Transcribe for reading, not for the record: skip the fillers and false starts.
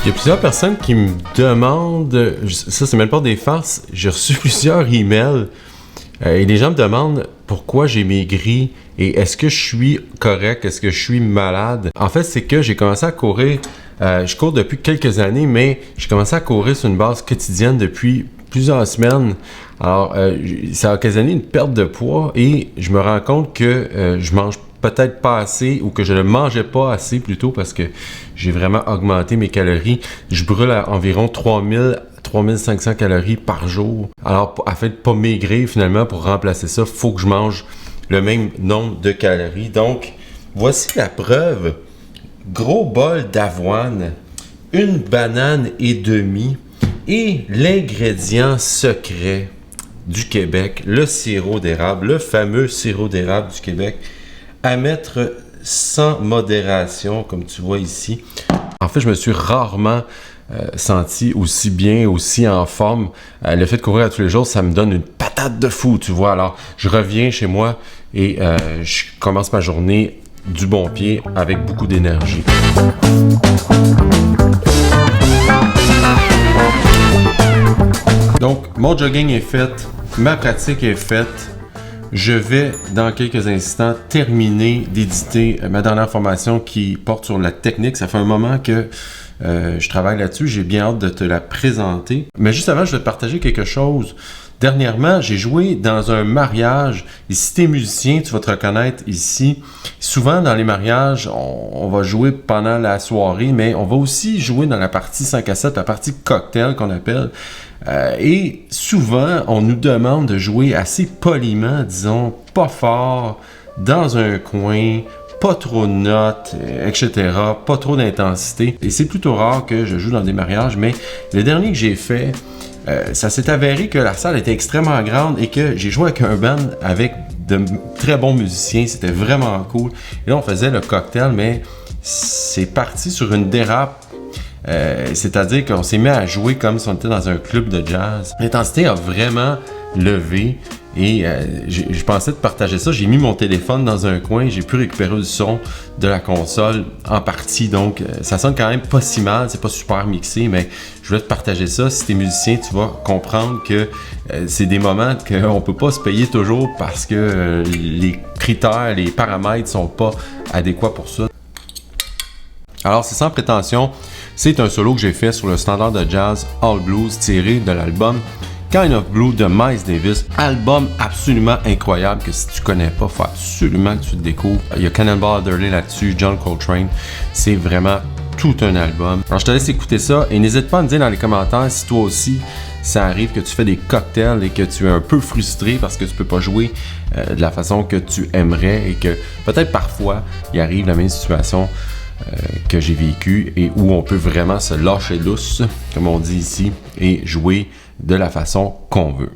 Il y a plusieurs personnes qui me demandent, ça c'est même pas des farces, j'ai reçu plusieurs emails et les gens me demandent pourquoi j'ai maigri et est-ce que je suis correct, est-ce que je suis malade. En fait, c'est que j'ai commencé à courir, je cours depuis quelques années, mais j'ai commencé à courir sur une base quotidienne depuis plusieurs semaines. Alors, ça a occasionné une perte de poids et je me rends compte que je mange peut-être pas assez ou que je ne mangeais pas assez plutôt parce que j'ai vraiment augmenté mes calories. Je brûle à environ 3500 calories par jour. Alors, afin de pas maigrir finalement, pour remplacer ça, il faut que je mange le même nombre de calories. Donc, voici la preuve. Gros bol d'avoine, une banane et demie et l'ingrédient secret du Québec, le sirop d'érable, le fameux sirop d'érable du Québec, à mettre sans modération, comme tu vois ici. En fait, je me suis rarement senti aussi bien, aussi en forme. Le fait de courir à tous les jours, ça me donne une patate de fou, tu vois. Alors, je reviens chez moi et je commence ma journée du bon pied avec beaucoup d'énergie. Donc, mon jogging est fait, ma pratique est faite. Je vais, dans quelques instants, terminer d'éditer ma dernière formation qui porte sur la technique. Ça fait un moment que je travaille là-dessus. J'ai bien hâte de te la présenter. Mais juste avant, je vais te partager quelque chose. Dernièrement, j'ai joué dans un mariage. Et si tu es musicien, tu vas te reconnaître ici. Souvent, dans les mariages, on va jouer pendant la soirée, mais on va aussi jouer dans la partie 5 à 7, la partie cocktail qu'on appelle. Et souvent, on nous demande de jouer assez poliment, disons, pas fort, dans un coin, pas trop de notes, etc., pas trop d'intensité. Et c'est plutôt rare que je joue dans des mariages, mais le dernier que j'ai fait, ça s'est avéré que la salle était extrêmement grande et que j'ai joué avec un band avec de très bons musiciens. C'était vraiment cool. Et là, on faisait le cocktail, mais c'est parti sur une dérape. C'est-à-dire qu'on s'est mis à jouer comme si on était dans un club de jazz. L'intensité a vraiment levé et je pensais te partager ça. J'ai mis mon téléphone dans un coin, j'ai pu récupérer le son de la console en partie, donc ça sonne quand même pas si mal, c'est pas super mixé, mais je voulais te partager ça. Si t'es musicien, tu vas comprendre que c'est des moments qu'on peut pas se payer toujours parce que les critères, les paramètres sont pas adéquats pour ça. Alors, c'est sans prétention, c'est un solo que j'ai fait sur le standard de jazz All Blues tiré de l'album Kind of Blue de Miles Davis. Album absolument incroyable que si tu connais pas, il faut absolument que tu le découvres. Il y a Cannonball Adderley là-dessus, John Coltrane. C'est vraiment tout un album. Alors, je te laisse écouter ça et n'hésite pas à me dire dans les commentaires si toi aussi, ça arrive que tu fais des cocktails et que tu es un peu frustré parce que tu peux pas jouer de la façon que tu aimerais et que peut-être parfois, il arrive la même situation que j'ai vécu et où on peut vraiment se lâcher lousse, comme on dit ici, et jouer de la façon qu'on veut.